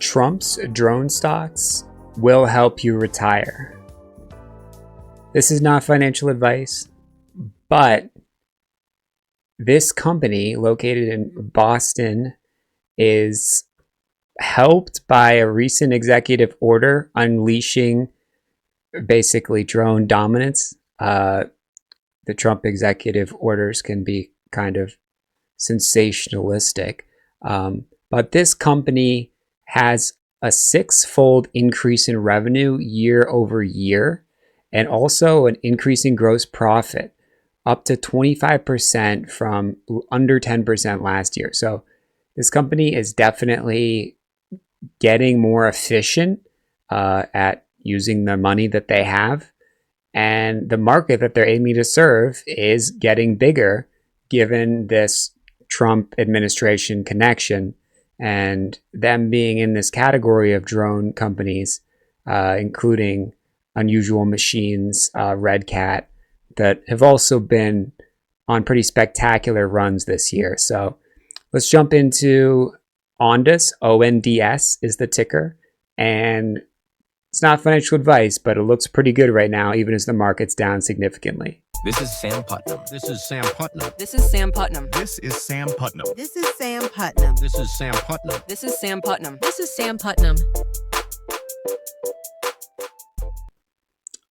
Trump's drone stocks will help you retire. This is not financial advice, but this company located in Boston is helped by a recent executive order unleashing basically drone dominance. The Trump executive orders can be kind of sensationalistic, but this company has a 6-fold increase in revenue year over year, and also an increase in gross profit up to 25% from under 10% last year. So this company is definitely getting more efficient at using the money that they have, and the market that they're aiming to serve is getting bigger given this Trump administration connection and them being in this category of drone companies, including Unusual Machines, Red Cat, that have also been on pretty spectacular runs this year. So let's jump into Ondas. ONDS is the ticker, and it's not financial advice, but it looks pretty good right now, even as the market's down significantly. This is Sam Putnam. This is Sam Putnam. This is Sam Putnam. This is Sam Putnam. This is Sam Putnam. This is Sam Putnam. This is Sam Putnam. This is Sam Putnam.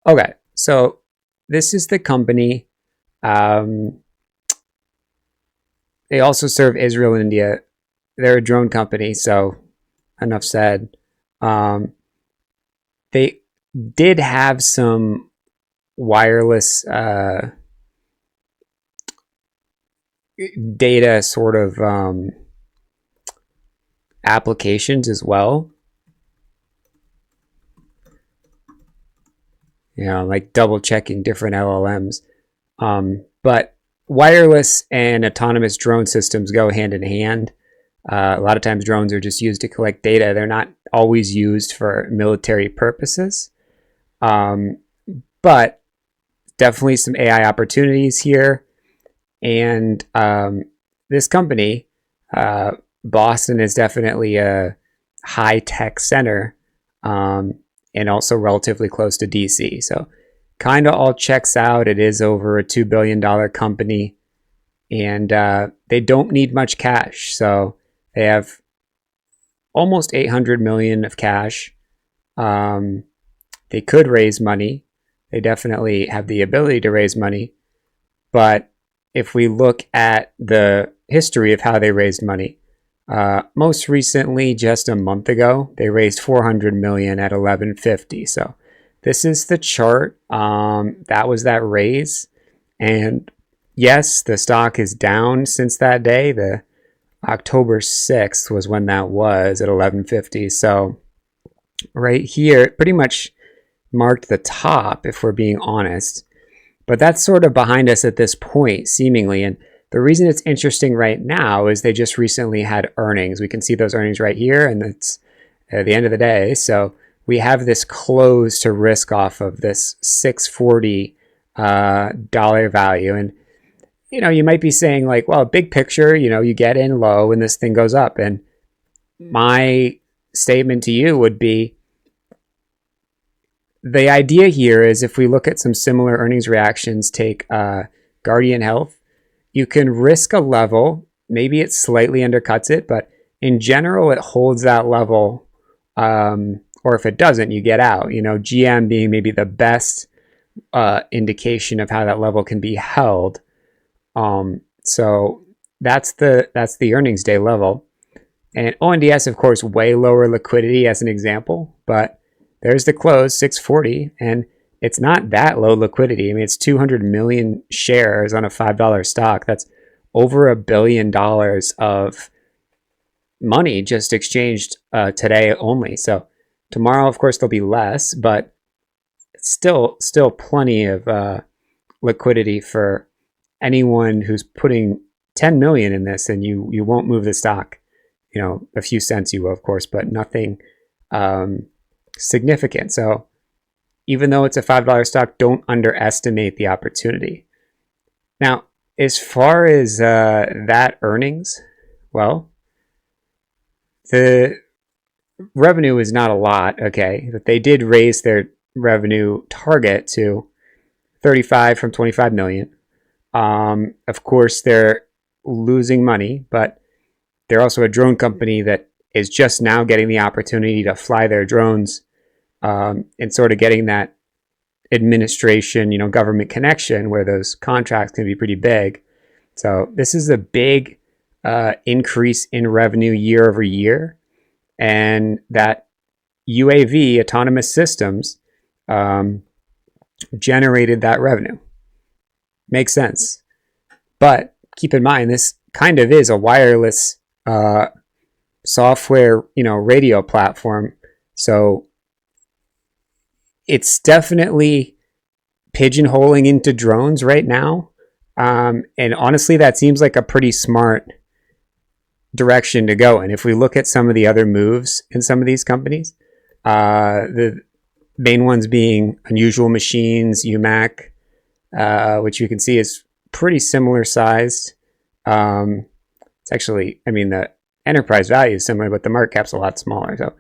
Okay, so this is the company. They also serve Israel and India. They're a drone company, so enough said. They did have some wireless data sort of applications as well. You know, like double checking different LLMs. But wireless and autonomous drone systems go hand in hand. A lot of times drones are just used to collect data. They're not always used for military purposes. But definitely some AI opportunities here. And this company, Boston, is definitely a high-tech center, and also relatively close to DC. So kind of all checks out. It is over a $2 billion company, and they don't need much cash. So they have almost $800 million of cash. They could raise money. They definitely have the ability to raise money. But if we look at the history of how they raised money, most recently, just a month ago, they raised $400 million at $11.50. So this is the chart. That was that raise. And yes, the stock is down since that day. The October 6th was when that was at $11.50. So right here, it pretty much marked the top, if we're being honest. But that's sort of behind us at this point, seemingly. And the reason it's interesting right now is they just recently had earnings. We can see those earnings right here, and it's at the end of the day. So we have this close to risk off of this $640 dollar value. And, you know, you might be saying like, well, big picture, you know, you get in low and this thing goes up. And my statement to you would be, the idea here is if we look at some similar earnings reactions, take Guardian Health, you can risk a level. Maybe it slightly undercuts it, but in general, it holds that level. Or if it doesn't, you get out. You know, GM being maybe the best indication of how that level can be held. So that's the earnings day level. And ONDS, of course, way lower liquidity as an example, but there's the close, 640, and it's not that low liquidity. I mean, it's 200 million shares on a $5 stock. That's over $1 billion of money just exchanged today only. So tomorrow, of course, there'll be less, but it's still plenty of liquidity for anyone who's putting 10 million in this, and you won't move the stock. You know, a few cents you will, of course, but nothing significant. So even though it's a $5 stock, don't underestimate the opportunity. Now, as far as that earnings, well, the revenue is not a lot, okay, but they did raise their revenue target to 35 from 25 million. Of course, they're losing money, but they're also a drone company that is just now getting the opportunity to fly their drones, and sort of getting that administration, government connection where those contracts can be pretty big. So this is a big increase in revenue year over year, and that UAV autonomous systems generated that revenue. Makes sense. But keep in mind, this kind of is a wireless software, radio platform. So it's definitely pigeonholing into drones right now. And honestly, that seems like a pretty smart direction to go in. If we look at some of the other moves in some of these companies, the main ones being Unusual Machines, UMAC, which you can see is pretty similar sized. It's actually, the enterprise value is similar, but the market cap's a lot smaller. So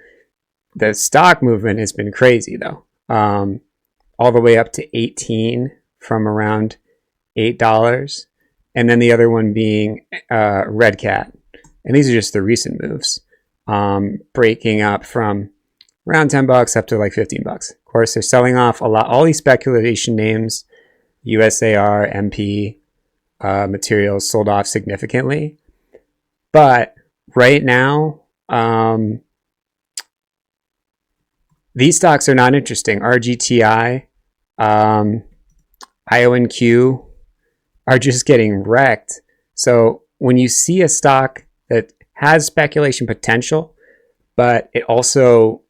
the stock movement has been crazy though. All the way up to 18 from around $8. And then the other one being Red Cat. And these are just the recent moves, breaking up from around $10 up to like $15. Of course, they're selling off a lot, all these speculation names, USAR, MP, materials sold off significantly. But right now, these stocks are not interesting. RGTI, IONQ are just getting wrecked. So when you see a stock that has speculation potential, but it also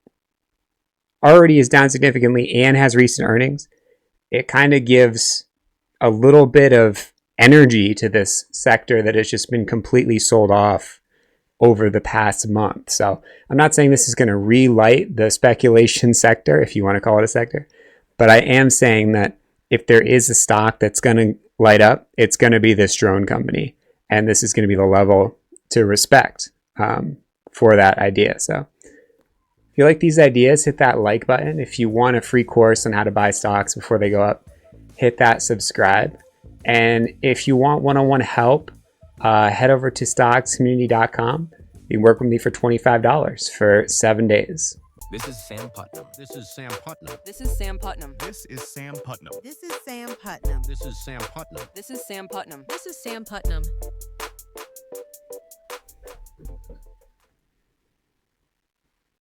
already is down significantly and has recent earnings, it kind of gives a little bit of energy to this sector that has just been completely sold off over the past month. So I'm not saying this is going to relight the speculation sector, if you want to call it a sector, but I am saying that if there is a stock that's going to light up, it's going to be this drone company. And this is going to be the level to respect for that idea. So if you like these ideas, hit that like button. If you want a free course on how to buy stocks before they go up, hit that subscribe. And if you want one-on-one help, head over to stockscommunity.com. You can work with me for $25 for 7 days. This is Sam Putnam. This is Sam Putnam. This is Sam Putnam. This is Sam Putnam. This is Sam Putnam. This is Sam Putnam. This is Sam Putnam. This is Sam Putnam.